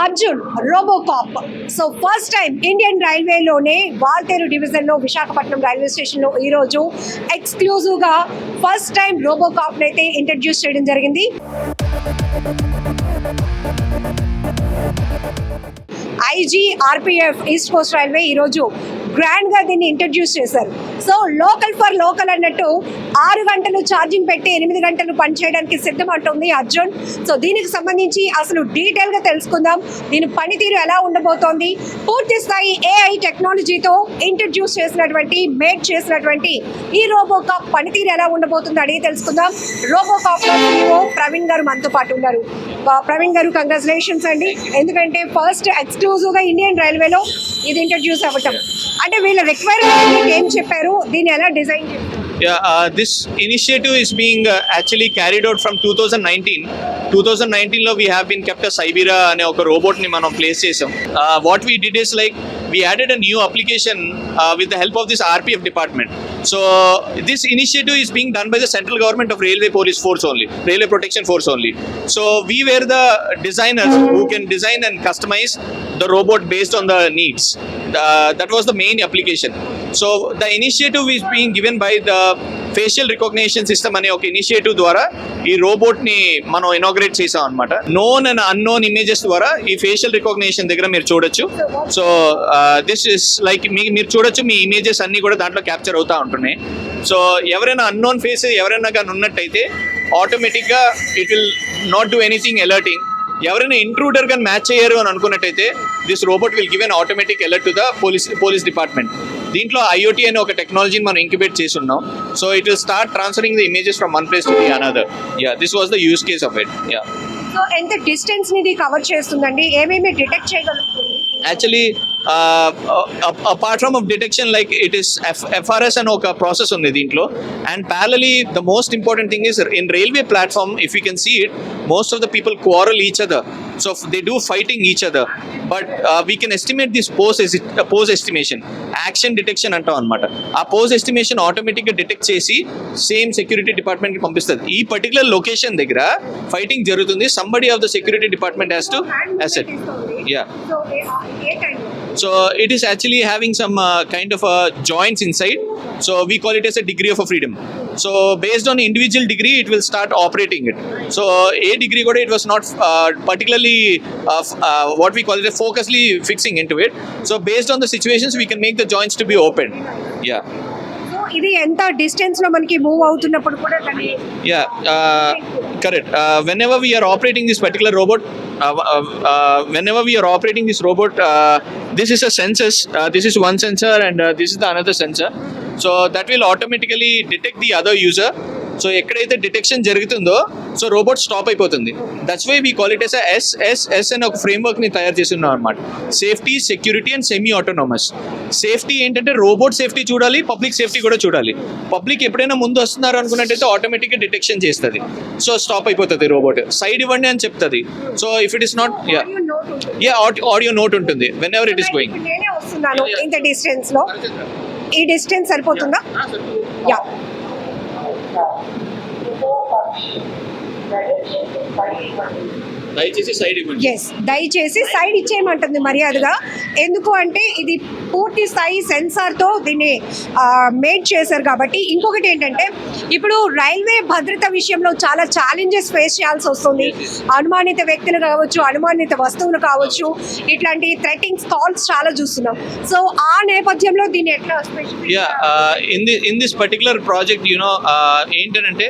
Arjun RoboCop. So first time Indian రైల్వేలోనే వాల్తేరు డివిజన్లో Visakhapatnam railway స్టేషన్లో ఈరోజు ఎక్స్క్లూజివ్గా ఫస్ట్ టైం రోబోకాప్ని అయితే ఇంట్రడ్యూస్ చేయడం జరిగింది. IG RPF east Coast railway ఈరోజు గ్రాండ్గా దీన్ని ఇంట్రడ్యూస్ చేశారు. సో లోకల్ ఫర్ లోకల్ అన్నట్టు 6 గంటలు ఛార్జింగ్ పెట్టి 8 గంటలు పనిచేయడానికి సిద్ధం అంటుంది అర్జున్. సో దీనికి సంబంధించి అసలు డీటెయిల్గా తెలుసుకుందాం. దీని పనితీరు ఎలా ఉండబోతోంది, పూర్తి స్థాయి ఏఐ టెక్నాలజీతో ఇంట్రడ్యూస్ చేసినటువంటి మేక్ చేసినటువంటి ఈ రోబోకాప్ పనితీరు ఎలా ఉండబోతుంది అడిగి తెలుసుకుందాం. రోబోకాప్ CEO ప్రవీణ్ గారు మనతో పాటు ఉన్నారు. ప్రవీణ్ గారు, కంగ్రాచులేషన్స్ అండి. ఎందుకంటే ఫస్ట్ ఎక్స్క్లూజివ్గా ఇండియన్ రైల్వేలో ఇది ఇంట్రడ్యూస్ అవ్వటం అంటే వీళ్ళ రిక్వైర్మెంట్ ఏం చెప్పారు, దీన్ని ఎలా డిజైన్ చేస్తారు? This initiative is being actually carried out from 2019. 2019 లో we have been kept a Cybera అనే ఒక రోబోట్ ని మనం ప్లేస్ చేసాం. What we did is like we added a new application with the help of this RPF department. So this initiative is being done by the central government of Railway Police Force only, Railway Protection Force only. So we were the designers who can design and customize the robot based on the needs. That was the main application. So the initiative is being given by the facial recognition system అనే ఒక initiative ద్వారా ఈ robot ని మనం inaugurate చేసాం అనమాట. Known and unknown images ద్వారా ఈ ఫేషియల్ రికగ్నిషన్ దగ్గర మీరు చూడొచ్చు. సో దిస్ ఇస్ లైక్ మీరు చూడొచ్చు, మీ ఇమేజెస్ అన్ని కూడా దాంట్లో క్యాప్చర్ అవుతా ఉంటున్నాయి. సో ఎవరైనా అన్నోన్ ఫేస్ ఎవరైనా కానీ ఉన్నట్టయితే ఆటోమేటిక్గా it will not do anything alerting. ఎవరైనా ఇంట్రూడర్ కానీ మ్యాచ్ అయ్యారు అని అనుకున్నట్టయితే this robot will give an automatic alert to the police department. దీంట్లో IoT అనే ఒక టెక్నాలజీని మనం ఇంక్యుబేట్ చేసి ఉన్నాం. So it will start transferring the images from one place to the another. This was the use case of it. So ఎంత distance ని cover చేస్తుందండి, ఏమేమి డిటెక్ట్ చేయగలుగుతుంది? Actually apart from of detection, like it is FRS అని ఒక process ఉంది దీంట్లో. And parallelly the most important thing is in railway platform, if you can see it, most of the people quarrel each other. So they do fighting each other. But we can estimate this pose estimation, action detection అంటాం అనమాట. ఆ pose estimation ఆటోమేటిక్గా detect చేసి same security డిపార్ట్మెంట్కి పంపిస్తుంది. ఈ particular location దగ్గర fighting జరుగుతుంది, somebody of the security department has to asset. So it is actually having some kind of joints inside. So we call it as a degree of a freedom. So based on individual degree, it will start operating it. So a degree kuda it was not particularly what we call it focusly fixing into it. So based on the situations, we can make the joints to be open. Yeah. ఇది ఎంత distance లో మనకి move అవుతున్నప్పుడు కూడా correct. Whenever we are operating this particular robot, this is a sensors. This is one sensor and this is the another sensor. So that will automatically detect the other user. So ఎక్కడైతే detection జరుగుతుందో so robot stop అయిపోతుంది. That's why we call it S S అనే ఒక framework ని తయారు చేస్తున్నాం అనమాట. Safety, security and semi autonomous. Safety ఏంటంటే రోబోట్ సేఫ్టీ చూడాలి, పబ్లిక్ సేఫ్టీ కూడా చూడాలి. పబ్లిక్ ఎప్పుడైనా ముందు వస్తున్నారు అనుకున్నట్టయితే ఆటోమేటిక్గా డిటెక్షన్ చేస్తుంది, సో స్టాప్ అయిపోతుంది రోబోట్. సైడ్ ఇవ్వండి అని చెప్తుంది. So if it is not audio note ఉంటుంది whenever it is going. ఇంత డిస్టెన్స్ లో ఈ డిస్టెన్స్ సరిపోతుందా? యా. దయచేసి సైడ్ ఇచ్చేయమంటుంది మర్యాదగా. ఎందుకు అంటే ఇది పూర్తి స్థాయి సెన్సార్తో దీన్ని మేడ్ చేశారు కాబట్టి. ఇంకొకటి ఏంటంటే ఇప్పుడు రైల్వే భద్రత విషయంలో చాలా ఛాలెంజెస్ ఫేస్ చేయాల్సి వస్తుంది. అనుమానిత వ్యక్తులు కావచ్చు, అనుమానిత వస్తువులు కావచ్చు, ఇట్లాంటి థ్రెటింగ్ కాల్స్ చాలా చూస్తున్నాం. సో ఆ నేపథ్యంలో దీన్ని ఎట్లా ఇన్ దిస్ పర్టికులర్ ప్రాజెక్ట్ ఏంటంటే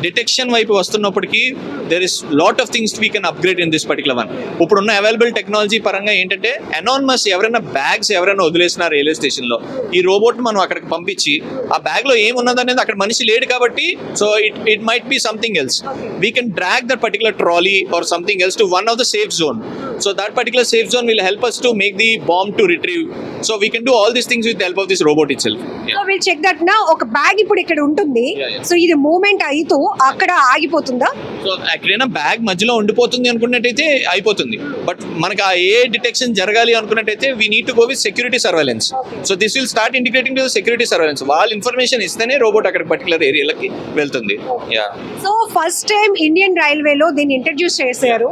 డిటెక్షన్ వైపు వస్తున్నప్పటికీ there is lot of things we can upgrade in this particular one. ఇప్పుడున్న అవైలబుల్ టెక్నాలజీ పరంగా ఏంటంటే అనానమస్ ఎవరైనా బ్యాగ్స్ ఎవరైనా వదిలేసిన రైల్వే స్టేషన్లో ఈ రోబోట్ మనం అక్కడికి పంపించి ఆ బ్యాగ్లో ఏమున్నదనేది అక్కడ మనిషి లేడు కాబట్టి so it might be something else. We can drag that particular trolley or something else to one of the safe zone. So that particular safe zone will help us to make the bomb to retrieve. So we can do all these things with the help of this robot itself. So we'll check that now. ఒక bag ఇప్పుడు ఇక్కడ ఉంటుంది. So ఇది movement అయితో అక్కడ ఆగిపోతుందా? So ఎక్కడైనా bag మధ్యలో ఉండిపోతుంది అనుకున్నట్టయితే అయిపోతుంది. బట్ మనకి ఏ డిటెక్షన్ జరగాలి అనుకున్నట్టయితే we need to go with security surveillance. So this will start integrating to the security security surveillance. వాళ్ళ ఇన్ఫర్మేషన్ ఇస్తేనే రోబోట్ అక్కడ పర్టికులర్ ఏరియాలకి వెళ్తుంది. Yeah. So first time Indian రైల్వేలో దీన్ని ఇంట్రడ్యూస్ చేశారు,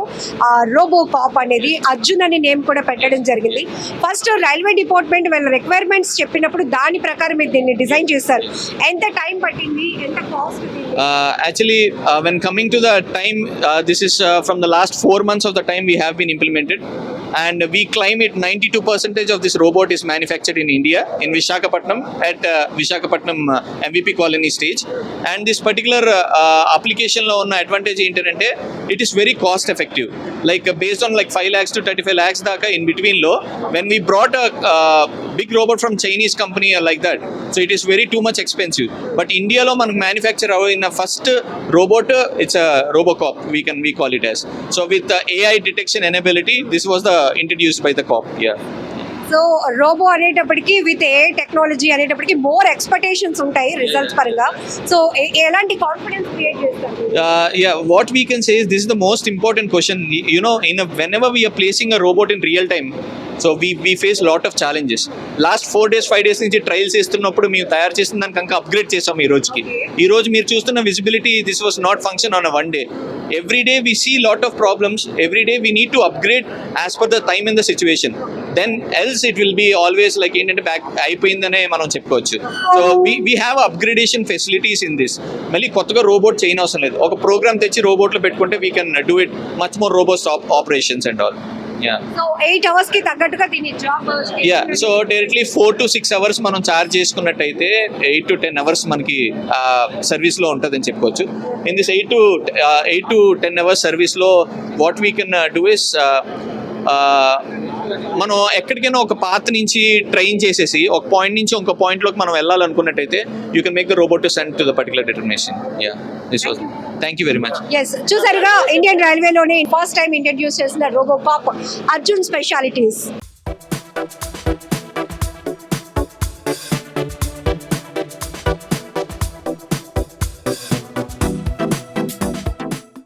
రోబో కాప్ అనేది. అర్జున్ అనే నేమ్ కూడా పెట్టడం జరిగింది. ఫస్ట్ రైల్వే డిపార్ట్మెంట్ వాళ్ళ రిక్వైర్మెంట్స్ చెప్పినప్పుడు దాని ప్రకారం మీరు దీన్ని డిజైన్ చేశారు. ఎంత టైం పట్టింది, ఎంత cost? Actually, when coming to the time, this is from the last 4 months of the time we have been implemented, and we claim it 92% of this robot is manufactured in India, in Visakhapatnam, at Visakhapatnam MVP colony stage. And this particular application lo unna advantage ఏంటంటే it is very cost effective, like based on like 5 lakhs to 35 lakhs daaka in between lo, when we brought a big robot from Chinese company like that, so it is very too much expensive. But India lo man manufacture in a first robot, it's a robocop, we call it as. So with the AI detection enability, this was the introduced by the cop. Yeah. So robo అనేటప్పటికి with a technology అనేటప్పటికి more expectations ఉంటాయి results పరంగా. So ఎలాంటి confidence create చేస్తారు? Yeah, what we can say is this is the most important question. You know, whenever we are placing a robot in real time, so we face lot of challenges. Last 4 days 5 days నుంచి trials చేస్తున్నప్పుడు మేము తయారు చేసిన దానికి ఇంకా upgrade చేసాం ఈ రోజుకి. ఈ రోజు మీరు చూస్తున్న visibility, this was not function on one day. Every day we see lot of problems. Every day we need to upgrade as per the time and the situation. Then else it will be always like ఏంటంటే back అయిపోయిందనే మనం చెప్పుకోవచ్చు. So we have upgradation facilities in this. మళ్ళీ కొత్తగా robot చేయని అవసరం లేదు. ఒక programme తెచ్చి రోబోట్లో పెట్టుకుంటే we can do it much more robust operations and all. Yeah. So 8 hours కి తగ్గట్టుగా దీని job. Yeah, so directly 4 to 6 hours మనం చార్జ్ చేసుకున్నట్టయితే 8 to 10 hours మనకి సర్వీస్ లో ఉంటుందని చెప్పుకోవచ్చు. In this 8 to 10 hours service లో what we can do is, మనం ఎక్కడికైనా ఒక పాత్ నుంచి ట్రైన్ చేసేసి ఒక పాయింట్ నుంచి ఇంకో పాయింట్ లోకి మనం వెళ్ళాలనుకున్నట్టయితే you can make the robot to send to the particular destination. Yeah, this was. Thank you very much. Yes, చూసారుగా ఇండియన్ రైల్వేలోనే ఫస్ట్ టైం ఇంట్రడ్యూస్ చేసిన రోబో కాప్ అర్జున్ స్పెషాలిటీస్.